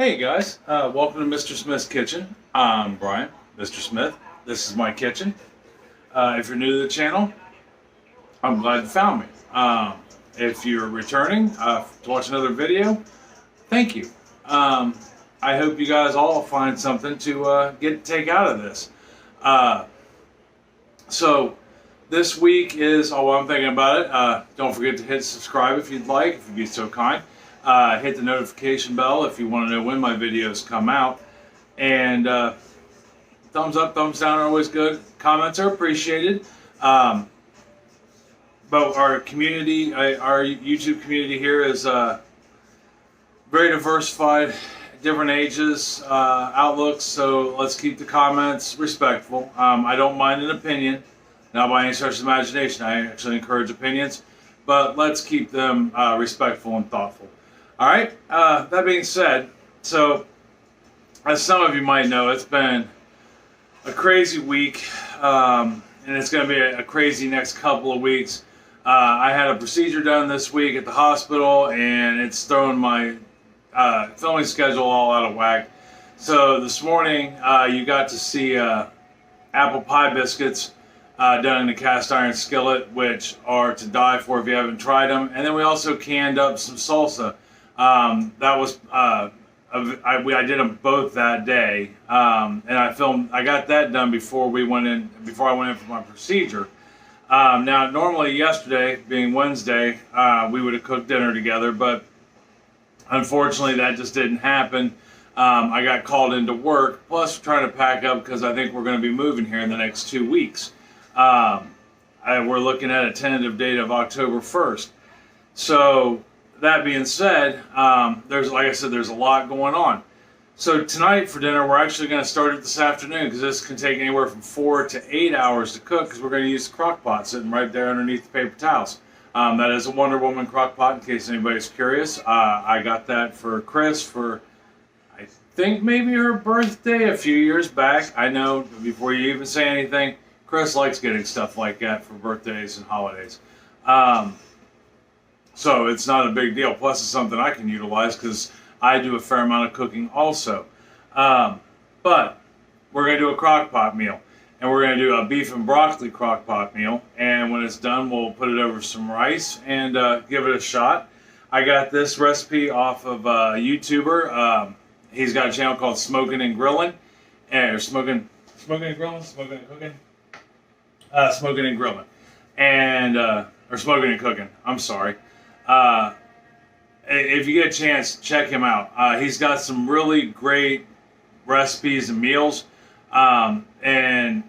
Hey guys, welcome to Mr. Smith's Kitchen. I'm Brian, Mr. Smith. This is my kitchen. If you're new to the channel, I'm glad you found me. If you're returning to watch another video, thank you. I hope you guys all find something to take out of this. So this week is while I'm thinking about it. Don't forget to hit subscribe if you'd like, if you'd be so kind. Hit the notification bell if you want to know when my videos come out. And thumbs up, thumbs down are always good. Comments are appreciated. But our community, our YouTube community here is very diversified, different ages, outlooks. So let's keep the comments respectful. I don't mind an opinion, not by any stretch of imagination. I actually encourage opinions, but let's keep them respectful and thoughtful. All right, that being said, so as some of you might know, it's been a crazy week, and it's going to be a crazy next couple of weeks. I had a procedure done this week at the hospital, and it's thrown my filming schedule all out of whack. So this morning, you got to see apple pie biscuits done in a cast iron skillet, which are to die for if you haven't tried them. And then we also canned up some salsa. That was I did them both that day, and I got that done before I went in for my procedure. Now normally yesterday being Wednesday, we would have cooked dinner together, but unfortunately that just didn't happen. I got called into work, plus trying to pack up because I think we're going to be moving here in the next 2 weeks. We're looking at a tentative date of October 1st. So that being said, like I said, there's a lot going on. So tonight for dinner, we're actually going to start it this afternoon because this can take anywhere from 4 to 8 hours to cook because we're going to use the crock pot sitting right there underneath the paper towels. That is a Wonder Woman crock pot in case anybody's curious. I got that for Chris for, I think maybe her birthday a few years back. I know before you even say anything, Chris likes getting stuff like that for birthdays and holidays. So it's not a big deal. Plus, it's something I can utilize because I do a fair amount of cooking also. But we're going to do a crock pot meal. And we're going to do a beef and broccoli crock pot meal. And when it's done, we'll put it over some rice and give it a shot. I got this recipe off of a YouTuber. He's got a channel called Smoking and Grilling. Or Smoking and Grilling? Smoking and Cooking? Smoking and Grilling. And, or Smoking and Cooking. I'm sorry. If you get a chance, check him out. He's got some really great recipes and meals, and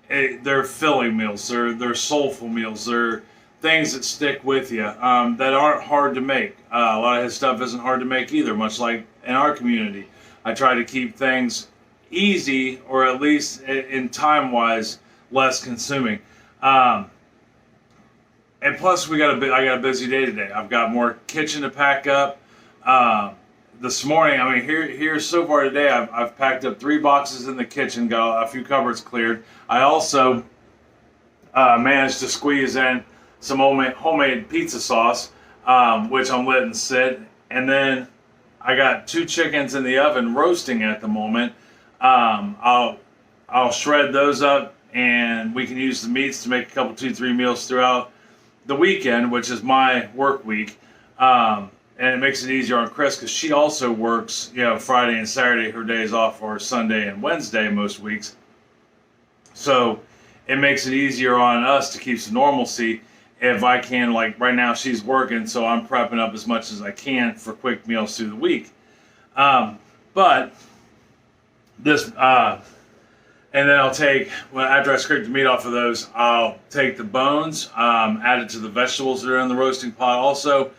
they're filling meals. They're soulful meals. They're things that stick with you, that aren't hard to make. A lot of his stuff isn't hard to make either, much like in our community. I try to keep things easy, or at least in time-wise, less consuming. And plus, I got a busy day today. I've got more kitchen to pack up. This morning, I mean, here so far today, I've packed up 3 boxes in the kitchen, got a few cupboards cleared. I also managed to squeeze in some homemade pizza sauce, which I'm letting sit. And then I got 2 chickens in the oven roasting at the moment. I'll shred those up, and we can use the meats to make a couple, 2-3 meals throughout the weekend, which is my work week, and it makes it easier on Chris because she also works, Friday and Saturday. Her days off are Sunday and Wednesday most weeks, so it makes it easier on us to keep some normalcy. If I can, like right now, she's working, so I'm prepping up as much as I can for quick meals through the week. But this. And then after I scrape the meat off of those, I'll take the bones, add it to the vegetables that are in the roasting pot also,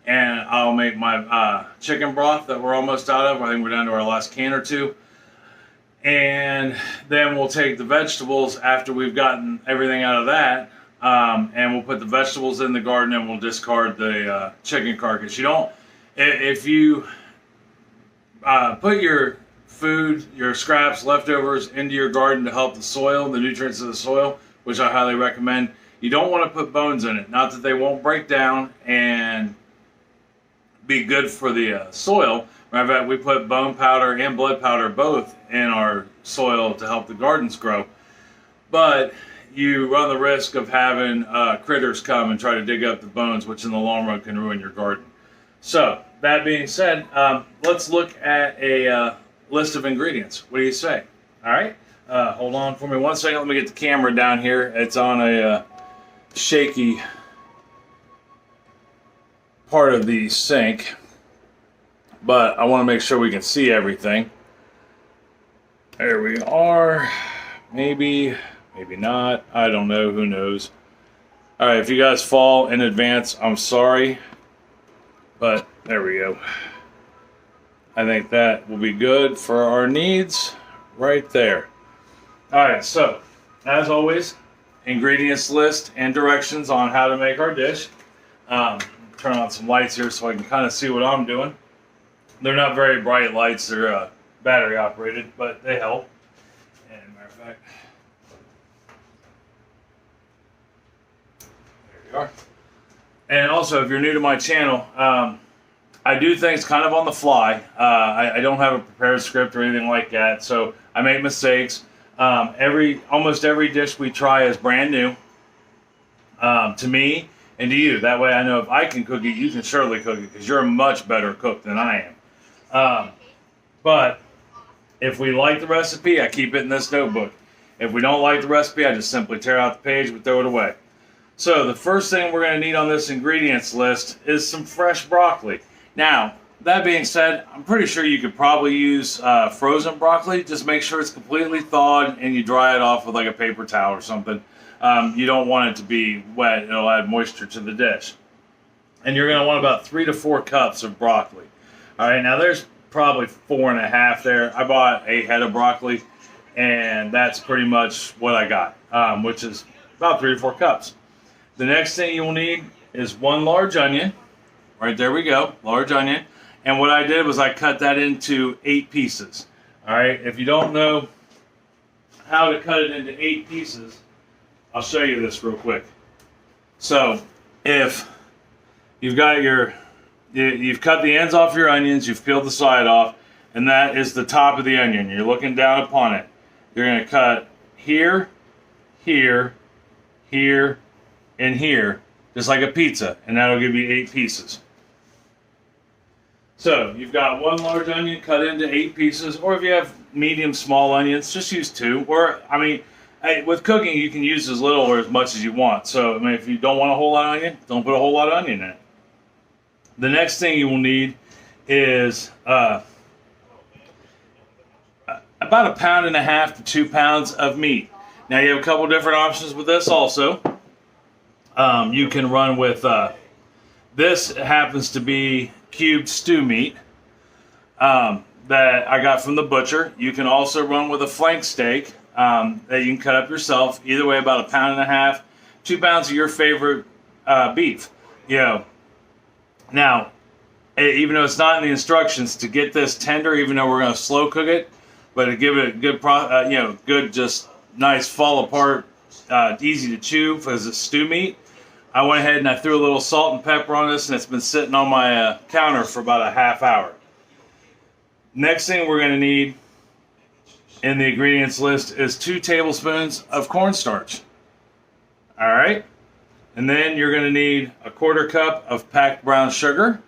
and I'll make my chicken broth that we're almost out of. I think we're down to our last can or 2. And then we'll take the vegetables after we've gotten everything out of that, and we'll put the vegetables in the garden, and we'll discard the chicken carcass. If you put your food, your scraps, leftovers into your garden to help the soil, the nutrients of the soil, which I highly recommend. You don't want to put bones in it. Not that they won't break down and be good for the soil, Matter of fact, we put bone powder and blood powder both in our soil to help the gardens grow. But you run the risk of having critters come and try to dig up the bones, which in the long run can ruin your garden. So, that being said, let's look at a list of ingredients. What do you say? All right? Hold on for me 1 second. Let me get the camera down here. It's on a shaky part of the sink, but I want to make sure we can see everything. There we are. Maybe not. I don't know. Who knows? All right, if you guys fall in advance, I'm sorry, but there we go. I think that will be good for our needs right there. All right, so as always, ingredients list and directions on how to make our dish. Turn on some lights here so I can kind of see what I'm doing. They're not very bright lights. They're battery operated, but they help. And matter of fact, there you are. And also, if you're new to my channel, I do things kind of on the fly. I don't have a prepared script or anything like that, so I make mistakes. Almost every dish we try is brand new to me and to you. That way I know if I can cook it, you can surely cook it, because you're a much better cook than I am. But if we like the recipe, I keep it in this notebook. If we don't like the recipe, I just simply tear out the page and throw it away. So the first thing we're going to need on this ingredients list is some fresh broccoli. Now, that being said, I'm pretty sure you could probably use frozen broccoli. Just make sure it's completely thawed and you dry it off with like a paper towel or something. You don't want it to be wet. It'll add moisture to the dish. And you're going to want about 3 to 4 cups of broccoli. All right, now there's probably 4.5 there. I bought a head of broccoli, and that's pretty much what I got, which is about 3 to 4 cups. The next thing you will need is 1 large onion. Right, there we go, large onion. And what I did was I cut that into 8 pieces. All right, if you don't know how to cut it into 8 pieces, I'll show you this real quick. So, if you've got you've cut the ends off your onions, you've peeled the side off, and that is the top of the onion. You're looking down upon it. You're going to cut here, here, here, and here, just like a pizza, and that'll give you 8 pieces. So you've got 1 large onion cut into 8 pieces, or if you have medium small onions, just use 2. Or, I mean, with cooking, you can use as little or as much as you want. So, I mean, if you don't want a whole lot of onion, don't put a whole lot of onion in it. The next thing you will need is about 1.5 pounds to 2 pounds of meat. Now, you have a couple different options with this also. You can run with, this happens to be cubed stew meat that I got from the butcher. You can also run with a flank steak that you can cut up yourself. Either way, about 1.5 pounds, 2 pounds of your favorite beef. You know, now, even though it's not in the instructions, to get this tender, even though we're going to slow cook it, but to give it a good, good, just nice fall apart, easy to chew as a stew meat, I went ahead and I threw a little salt and pepper on this, and it's been sitting on my counter for about a half hour. Next thing we're going to need in the ingredients list is 2 tablespoons of cornstarch. All right. And then you're going to need a 1/4 cup of packed brown sugar,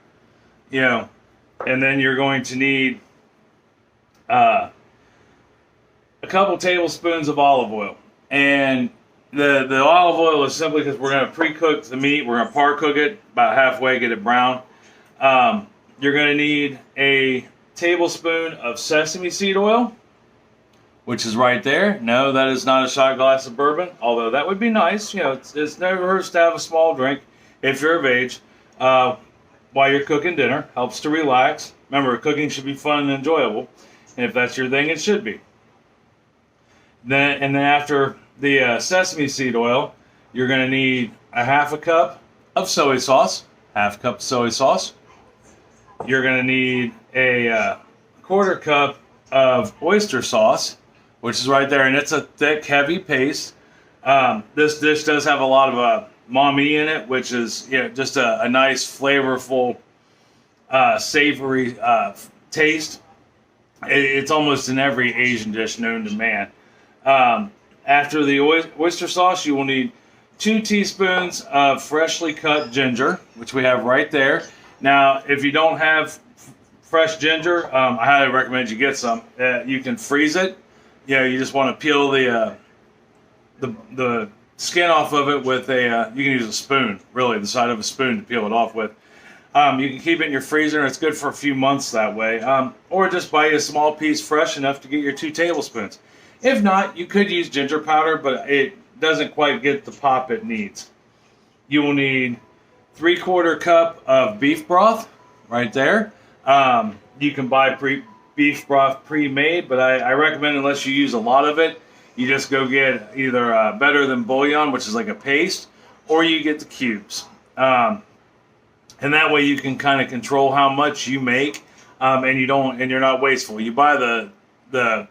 and then you're going to need a couple tablespoons of olive oil. And the olive oil is simply because we're going to pre-cook the meat. We're going to par cook it about halfway, get it brown. You're going to need a tablespoon of sesame seed oil, which is right there. No, that is not a shot glass of bourbon, although that would be nice. It's never hurts to have a small drink if you're of age while you're cooking dinner. Helps to relax. Remember, cooking should be fun and enjoyable, and if that's your thing, it should be. Then after the sesame seed oil, you're going to need a 1/2 cup of soy sauce. 1/2 cup of soy sauce. You're going to need a 1/4 cup of oyster sauce, which is right there, and it's a thick, heavy paste. This dish does have a lot of maumee in it, which is just a nice, flavorful, savory taste. It's almost in every Asian dish known to man. After the oyster sauce, you will need 2 teaspoons of freshly cut ginger, which we have right there. Now, if you don't have fresh ginger, I highly recommend you get some. You can freeze it. You know, you just want to peel the skin off of it with a. You can use a spoon, really, the side of a spoon to peel it off with. You can keep it in your freezer, and it's good for a few months that way. Or just buy a small piece fresh enough to get your 2 tablespoons. If not, you could use ginger powder, but it doesn't quite get the pop it needs. You will need 3/4 cup of beef broth, right there. You can buy beef broth pre-made, but I recommend, unless you use a lot of it, you just go get either Better Than Bouillon, which is like a paste, or you get the cubes. And that way you can kind of control how much you make, and you're not wasteful. You buy the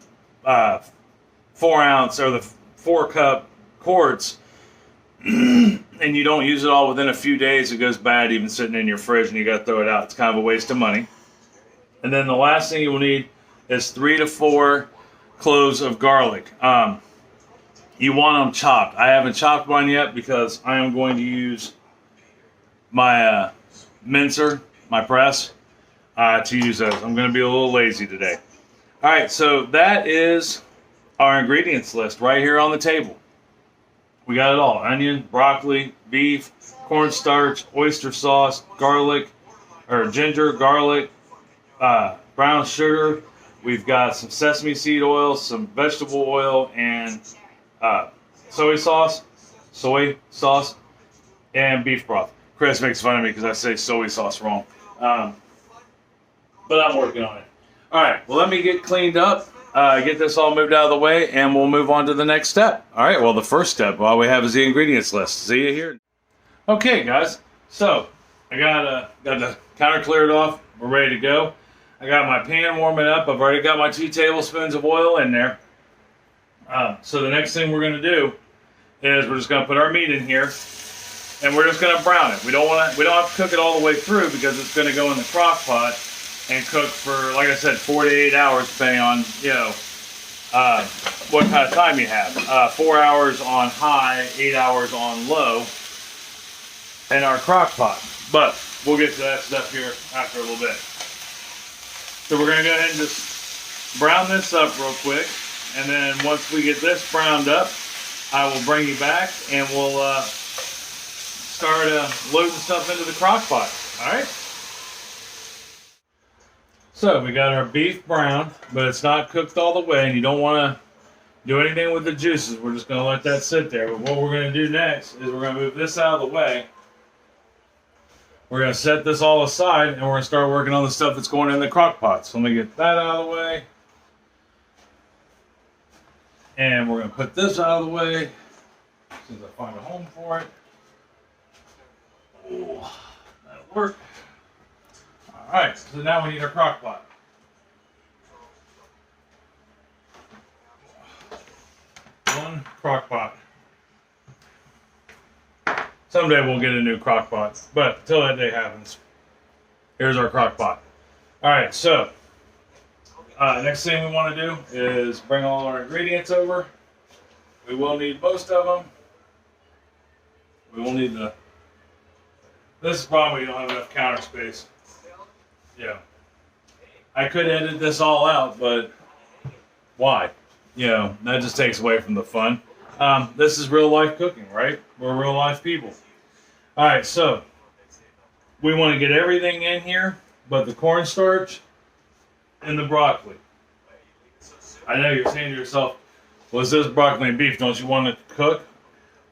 4 ounce or the 4 cup quarts, and you don't use it all within a few days. It goes bad even sitting in your fridge, and you got to throw it out. It's kind of a waste of money. And then the last thing you will need is 3 to 4 cloves of garlic. You want them chopped. I haven't chopped mine yet because I am going to use my mincer, my press, to use those. I'm going to be a little lazy today. All right, so that is our ingredients list right here on the table. We got it all: onion, broccoli, beef, cornstarch, oyster sauce, garlic, or ginger, garlic, brown sugar. We've got some sesame seed oil, some vegetable oil, and soy sauce, and beef broth. Chris makes fun of me because I say soy sauce wrong. But I'm working on it. All right, well, let me get cleaned up, get this all moved out of the way, and we'll move on to the next step. All right, well, the first step, all we have is the ingredients list. See you here. Okay, guys, so I got the counter cleared off. We're ready to go. I got my pan warming up. I've already got my 2 tablespoons of oil in there. So the next thing we're going to do is we're just going to put our meat in here, and we're just going to brown it. We don't have to cook it all the way through because it's going to go in the crock pot and cook for, like I said, 4 to 8 hours, depending on, what kind of time you have. 4 hours on high, 8 hours on low in our crock pot. But we'll get to that stuff here after a little bit. So we're going to go ahead and just brown this up real quick. And then once we get this browned up, I will bring you back and we'll start loading stuff into the crock pot. All right? So we got our beef browned, but it's not cooked all the way, and you don't want to do anything with the juices. We're just going to let that sit there. But what we're going to do next is we're going to move this out of the way. We're going to set this all aside, and we're going to start working on the stuff that's going in the crock pot. So let me get that out of the way. And we're going to put this out of the way as soon as I find a home for it. Oh, that'll work. All right, so now we need our crock pot. One crock pot. Someday we'll get a new crock pot, but until that day happens, here's our crock pot. All right, so next thing we want to do is bring all our ingredients over. We will need most of them. We will need this is the problem, we don't have enough counter space. Yeah. I could edit this all out, but why? That just takes away from the fun. This is real life cooking, right? We're real life people. All right, so we want to get everything in here but the cornstarch and the broccoli. I know you're saying to yourself, well, is this broccoli and beef? Don't you want it to cook?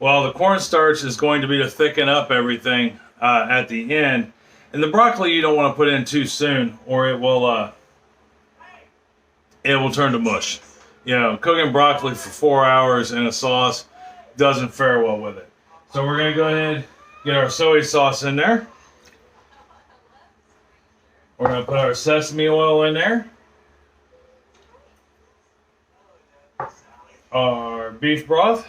Well, the cornstarch is going to be to thicken up everything at the end. And the broccoli you don't want to put in too soon, or it will turn to mush. Cooking broccoli for 4 hours in a sauce doesn't fare well with it. So we're going to go ahead and get our soy sauce in there. We're going to put our sesame oil in there. Our beef broth.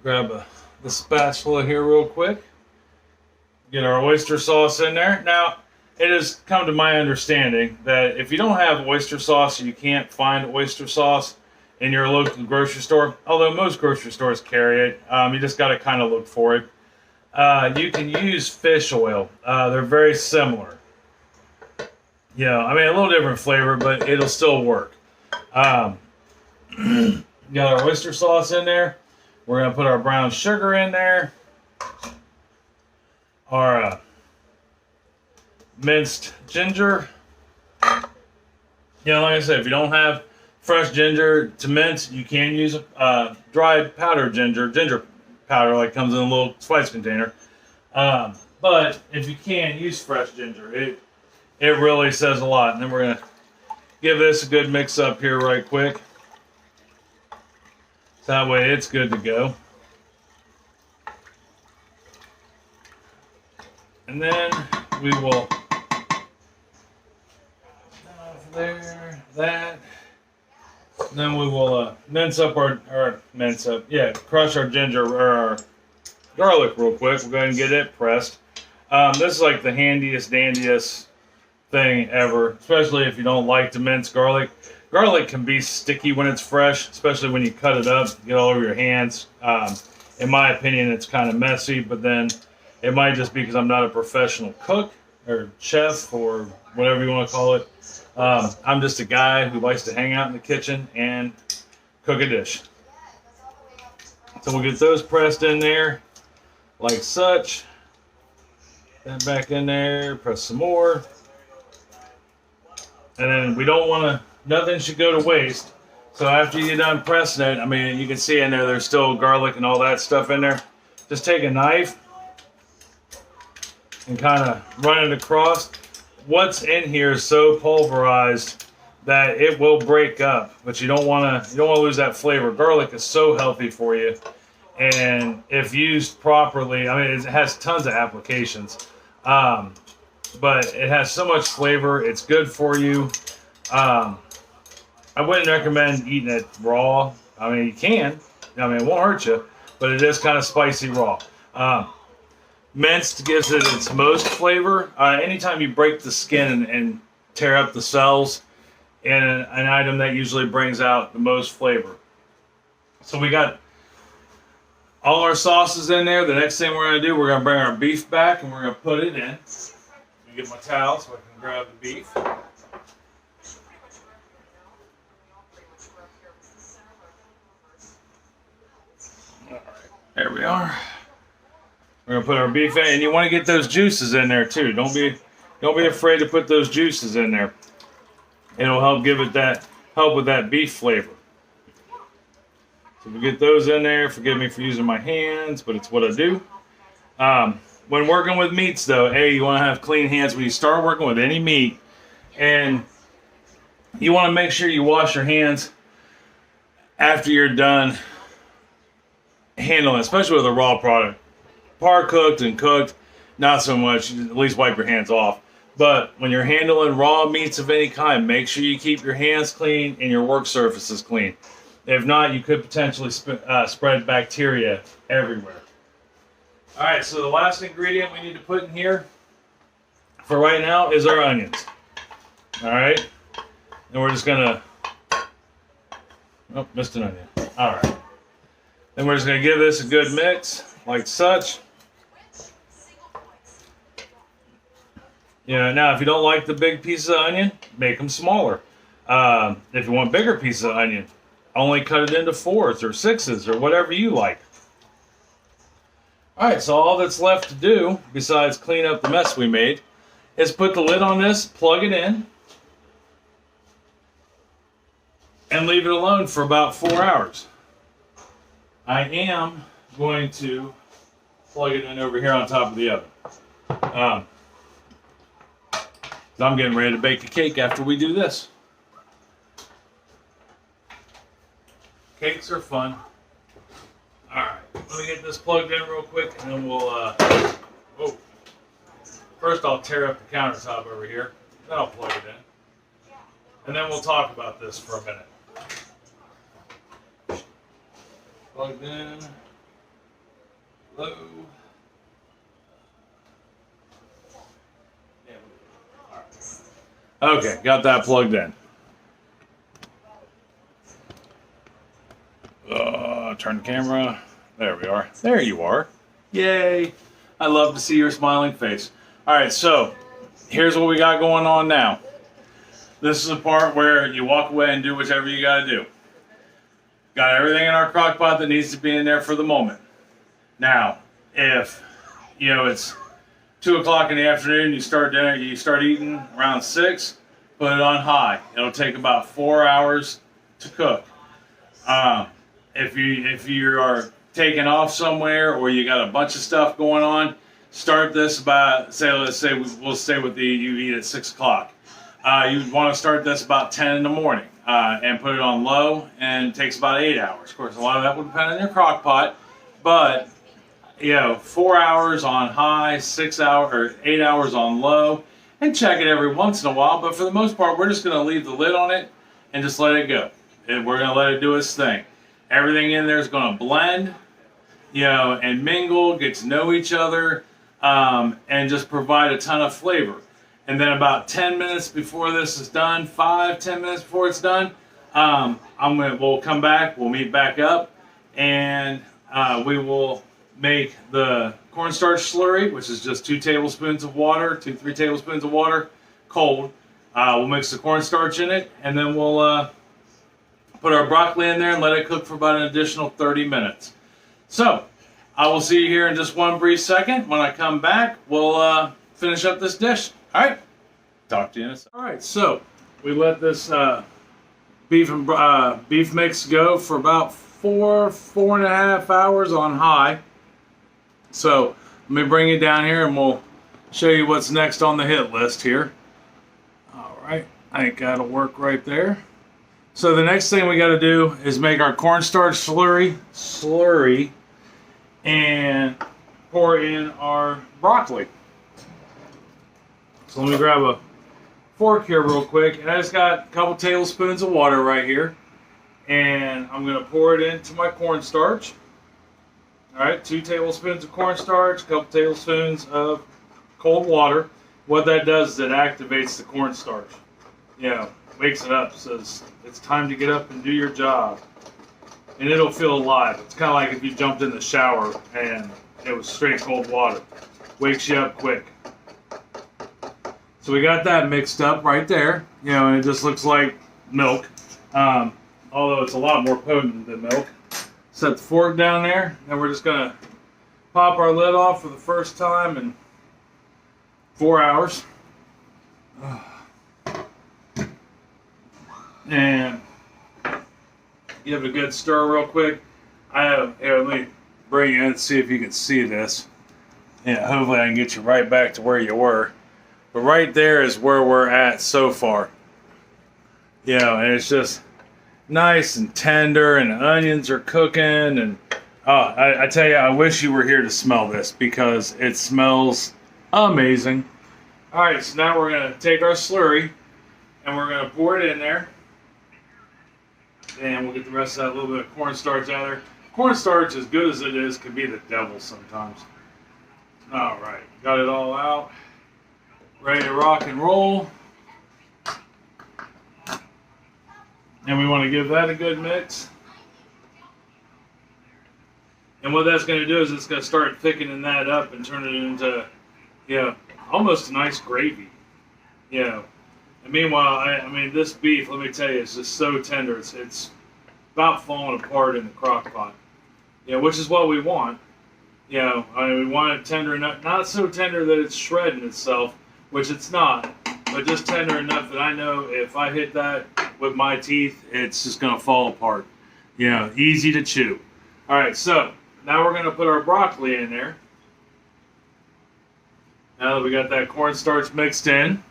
Grab the spatula here real quick. Get our oyster sauce in there. Now, it has come to my understanding that if you don't have oyster sauce, you can't find oyster sauce in your local grocery store, although most grocery stores carry it. You just got to kind of look for it. You can use fish oil. They're very similar. I mean, a little different flavor, but it'll still work. Got our oyster sauce in there. We're going to put our brown sugar in there. Our minced ginger. Like I said, if you don't have fresh ginger to mince, you can use dried powdered ginger powder, like comes in a little spice container. But if you can, use fresh ginger. It really says a lot. And then we're gonna give this a good mix up here right quick. So that way it's good to go. And then we will there, that. And then we will crush our ginger or our garlic real quick. We'll go ahead and get it pressed. This is like the handiest, dandiest thing ever, especially if you don't like to mince garlic. Garlic can be sticky when it's fresh, especially when you cut it up, get all over your hands. In my opinion, it's kind of messy, but then it might just be because I'm not a professional cook or chef or whatever you want to call it. I'm just a guy who likes to hang out in the kitchen and cook a dish. So we'll get those pressed in there like such. Then back in there, press some more. And then we don't want to, nothing should go to waste. So after you get done pressing it, I mean, you can see in there, there's still garlic and all that stuff in there. Just take a knife and kind of run it across. What's in here is so pulverized that it will break up, but you don't want to lose that flavor. Garlic is so healthy for you, and if used properly, I mean, it has tons of applications, but it has so much flavor. It's good for you. I wouldn't recommend eating it raw. I mean, you can. I mean, it won't hurt you, but it is kind of spicy raw. Minced gives it its most flavor. Anytime you break the skin and tear up the cells in an item, that usually brings out the most flavor. So we got all our sauces in there. The next thing we're going to do, we're going to bring our beef back and we're going to put it in. Let me get my towel so I can grab the beef. All right, there we are. We're gonna put our beef in, and you want to get those juices in there too. Don't be afraid to put those juices in there. It'll help with that beef flavor. So we get those in there. Forgive me for using my hands, but it's what I do. When working with meats, though, you want to have clean hands when you start working with any meat, and you want to make sure you wash your hands after you're done handling, especially with a raw product. Par cooked and cooked, not so much. At least wipe your hands off. But when you're handling raw meats of any kind, make sure you keep your hands clean and your work surfaces clean. If not, you could potentially spread bacteria everywhere. All right, so the last ingredient we need to put in here for right now is our onions. All right, and we're just gonna, missed an onion. All right, then we're just gonna give this a good mix like such. Now if you don't like the big pieces of onion, make them smaller. If you want bigger pieces of onion, only cut it into 4s or 6s or whatever you like. Alright, so all that's left to do, besides clean up the mess we made, is put the lid on this, plug it in, and leave it alone for about 4 hours. I am going to plug it in over here on top of the oven. I'm getting ready to bake a cake after we do this. Cakes are fun. Alright, let me get this plugged in real quick and then we'll, first I'll tear up the countertop over here, then I'll plug it in. And then we'll talk about this for a minute. Plugged in, low. Okay, got that plugged in. Turn the camera. There we are. There you are. Yay. I love to see your smiling face. All right, so here's what we got going on now. This is the part where you walk away and do whatever you got to do. Got everything in our crock pot that needs to be in there for the moment. Now, if it's 2 o'clock in the afternoon, you start dinner, you start eating around 6, put it on high. It'll take about 4 hours to cook. If you are taking off somewhere or you got a bunch of stuff going on, start this about let's say we'll stay with you eat at 6 o'clock. You want to start this about 10 in the morning and put it on low, and it takes about 8 hours. Of course, a lot of that will depend on your crock pot, but 4 hours on high, 6 hours or 8 hours on low, and check it every once in a while. But for the most part, we're just going to leave the lid on it and just let it go. And we're going to let it do its thing. Everything in there is going to blend, and mingle, get to know each other, and just provide a ton of flavor. And then about 10 minutes before this is done, 5-10 minutes before it's done, we'll come back, we'll meet back up, and we will make the cornstarch slurry, which is just 2 tablespoons of water, 2-3 tablespoons of water, cold. We'll mix the cornstarch in it, and then we'll put our broccoli in there and let it cook for about an additional 30 minutes. So, I will see you here in just one brief second. When I come back, we'll finish up this dish. All right, talk to you in a second. All right, so we let this beef mix go for about 4.5 hours on high. So let me bring you down here and we'll show you what's next on the hit list here. All right, I think that'll work right there. So the next thing we got to do is make our cornstarch slurry and pour in our broccoli. So let me grab a fork here real quick, and I just got a couple tablespoons of water right here, and I'm going to pour it into my cornstarch. All right, 2 tablespoons of cornstarch, a couple tablespoons of cold water. What that does is it activates the cornstarch. Wakes it up, says it's time to get up and do your job. And it'll feel alive. It's kind of like if you jumped in the shower and it was straight cold water. Wakes you up quick. So we got that mixed up right there. And it just looks like milk. Although it's a lot more potent than milk. Set the fork down there, and we're just going to pop our lid off for the first time in 4 hours. And give it a good stir real quick. Here, let me bring you in and see if you can see this. Hopefully I can get you right back to where you were. But right there is where we're at so far. And it's just nice and tender, and the onions are cooking, and I tell you, I wish you were here to smell this because it smells amazing. All right, so now we're going to take our slurry and we're going to pour it in there. And we'll get the rest of that little bit of cornstarch out of there. Cornstarch, as good as it is, can be the devil sometimes. All right, got it all out. Ready to rock and roll. And we want to give that a good mix. And what that's going to do is it's going to start thickening that up and turn it into, almost a nice gravy. And meanwhile, I mean, this beef, let me tell you, is just so tender. It's about falling apart in the crock pot. Which is what we want. We want it tender enough, not so tender that it's shredding itself, which it's not, but just tender enough that I know if I hit that with my teeth, it's just going to fall apart. Easy to chew. All right, so now we're going to put our broccoli in there. Now that we got that cornstarch mixed in.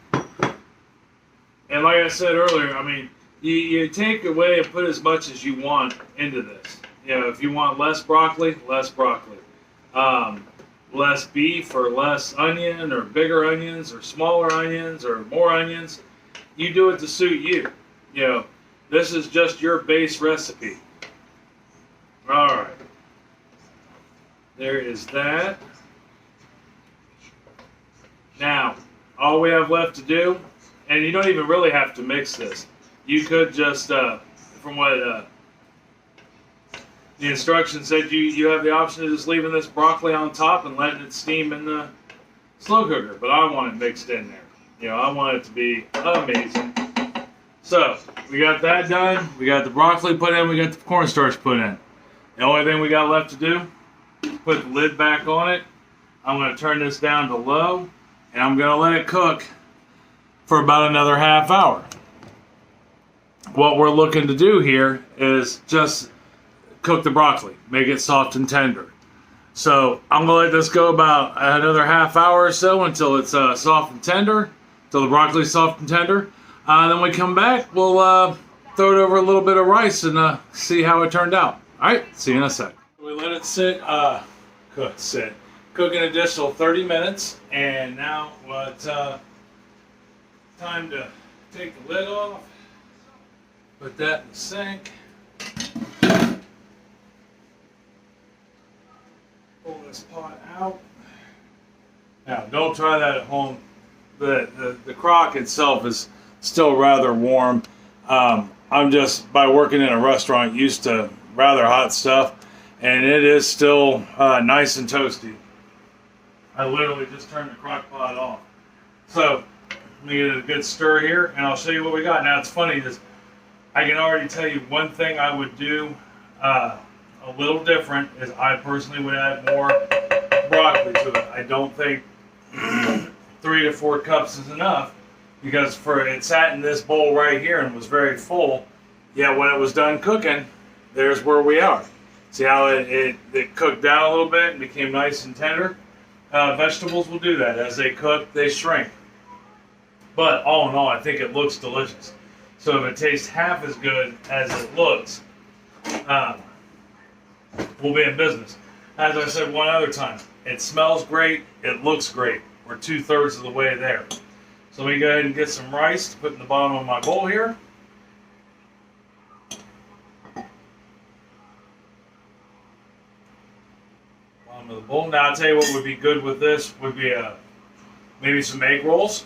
And like I said earlier, I mean, you take away and put as much as you want into this. If you want less broccoli, less broccoli. Less beef or less onion or bigger onions or smaller onions or more onions. You do it to suit you. This is just your base recipe. All right. There is that. Now, all we have left to do And you don't even really have to mix this. You could just, from what the instructions said, you have the option of just leaving this broccoli on top and letting it steam in the slow cooker. But I want it mixed in there. You know, I want it to be amazing. So, we got that done. We got the broccoli put in. We got the cornstarch put in. The only thing we got left to do is put the lid back on it. I'm going to turn this down to low, and I'm going to let it cook for about another half hour. What we're looking to do here is just cook the broccoli, make it soft and tender. So I'm going to let this go about another half hour or so until it's soft and tender, until the broccoli's soft and tender. Then we come back, we'll throw it over a little bit of rice and see how it turned out. All right, see you in a sec. We let it cook an additional 30 minutes, and now time to take the lid off, put that in the sink, pull this pot out. Now, don't try that at home. The crock itself is still rather warm. I'm just, by working in a restaurant, used to rather hot stuff, and it is still nice and toasty. I literally just turned the crock pot off. So, let me get a good stir here, and I'll show you what we got. Now, it's funny, is I can already tell you one thing I would do a little different is I personally would add more broccoli to it. I don't think 3 to 4 cups is enough, because it sat in this bowl right here and was very full. Yeah, when it was done cooking, there's where we are. See how it cooked down a little bit and became nice and tender? Vegetables will do that. As they cook, they shrink. But all in all, I think it looks delicious. So if it tastes half as good as it looks, we'll be in business. As I said one other time, it smells great, it looks great. We're 2/3 of the way there. So let me go ahead and get some rice to put in the bottom of my bowl here. Bottom of the bowl. Now I'll tell you what would be good with this would be maybe some egg rolls,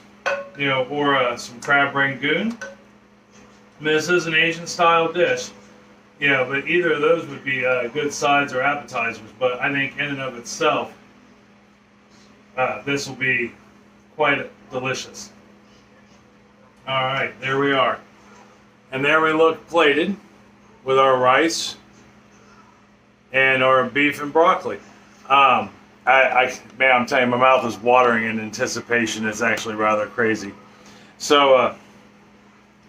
you know, or some crab rangoon. I mean, this is an Asian style dish, you know, but either of those would be good sides or appetizers. But I think in and of itself, this will be quite delicious. All right, there we are. And there we look plated with our rice and our beef and broccoli. Man, I'm telling you, my mouth is watering in anticipation. It's actually rather crazy. So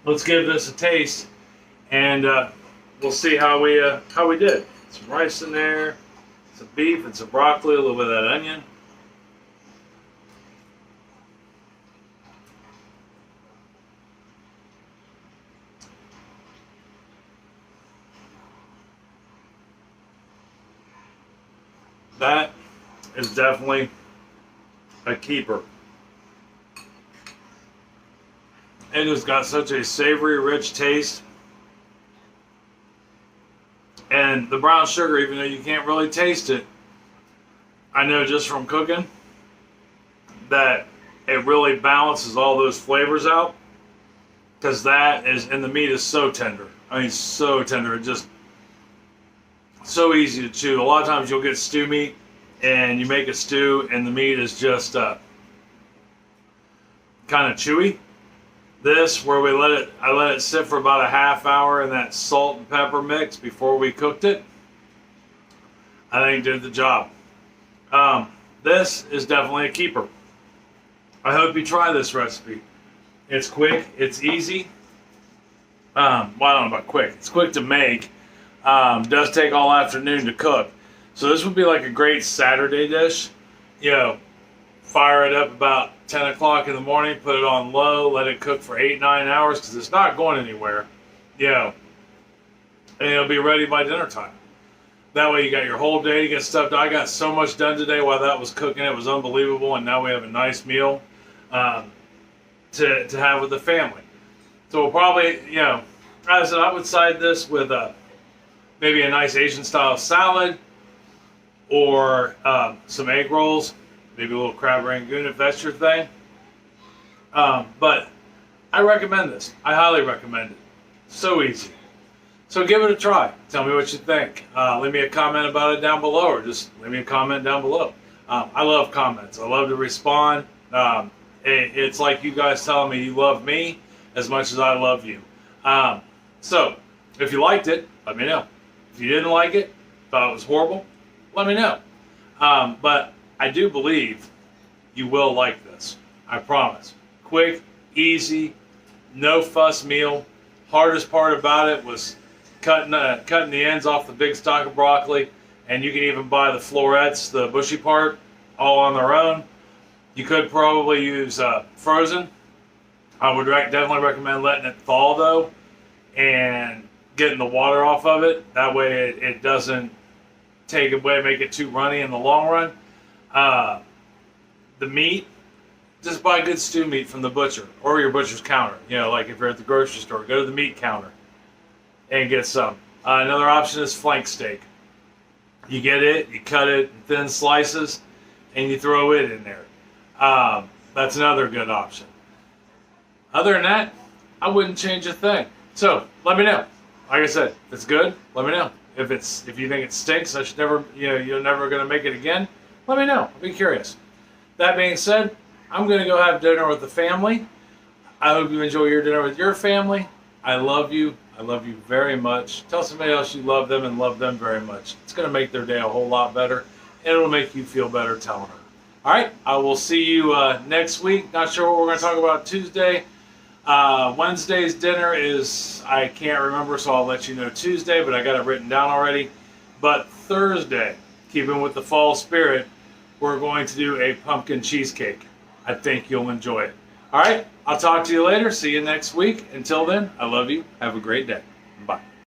let's give this a taste, and we'll see how we did. Some rice in there, some beef, and some broccoli, a little bit of that onion. That is definitely a keeper. It has got such a savory, rich taste. And the brown sugar, even though you can't really taste it, I know just from cooking that it really balances all those flavors out. Because and the meat is so tender. I mean, so tender. It just so easy to chew. A lot of times you'll get stew meat and you make a stew and the meat is just kind of chewy. This, where I let it sit for about a half hour in that salt and pepper mix before we cooked it, I think did the job. This is definitely a keeper. I hope you try this recipe. It's quick, it's easy. Well, I don't know about quick. It's quick to make. Does take all afternoon to cook. So this would be like a great Saturday dish. You know, fire it up about 10 o'clock in the morning, put it on low, let it cook for 8-9 hours because it's not going anywhere. You know, and it'll be ready by dinner time. That way you got your whole day to get stuff done. I got so much done today while that was cooking. It was unbelievable. And now we have a nice meal to have with the family. So we'll probably, you know, as I said, I would side this with maybe a nice Asian style salad or some egg rolls, maybe a little crab rangoon if that's your thing. But I recommend this. I highly recommend it. So easy. So give it a try. Tell me what you think. Leave me a comment about it down below, or just leave me a comment down below. I love comments. I love to respond. It's like you guys telling me you love me as much as I love you. So if you liked it, let me know. If you didn't like it, thought it was horrible, let me know. But I do believe you will like this. I promise. Quick, easy, no fuss meal. Hardest part about it was cutting the ends off the big stalk of broccoli, and you can even buy the florets, the bushy part, all on their own. You could probably use frozen. I would definitely recommend letting it thaw though, and getting the water off of it. That way it doesn't take away, make it too runny in the long run. The meat, just buy good stew meat from the butcher or your butcher's counter. You know, like if you're at the grocery store, go to the meat counter and get some. Another option is flank steak. You get it, you cut it in thin slices, and you throw it in there. That's another good option. Other than that, I wouldn't change a thing. So let me know. Like I said, if it's good, let me know. If you think it stinks, I should never, you're never gonna make it again, let me know. I'll be curious. That being said, I'm gonna go have dinner with the family. I hope you enjoy your dinner with your family. I love you. I love you very much. Tell somebody else you love them and love them very much. It's gonna make their day a whole lot better, and it'll make you feel better telling them. All right, I will see you next week. Not sure what we're gonna talk about Tuesday. Wednesday's dinner is, I can't remember, so I'll let you know Tuesday, but I got it written down already. But Thursday, keeping with the fall spirit, we're going to do a pumpkin cheesecake. I think you'll enjoy it. All right, I'll talk to you later. See you next week. Until then, I love you. Have a great day. Bye.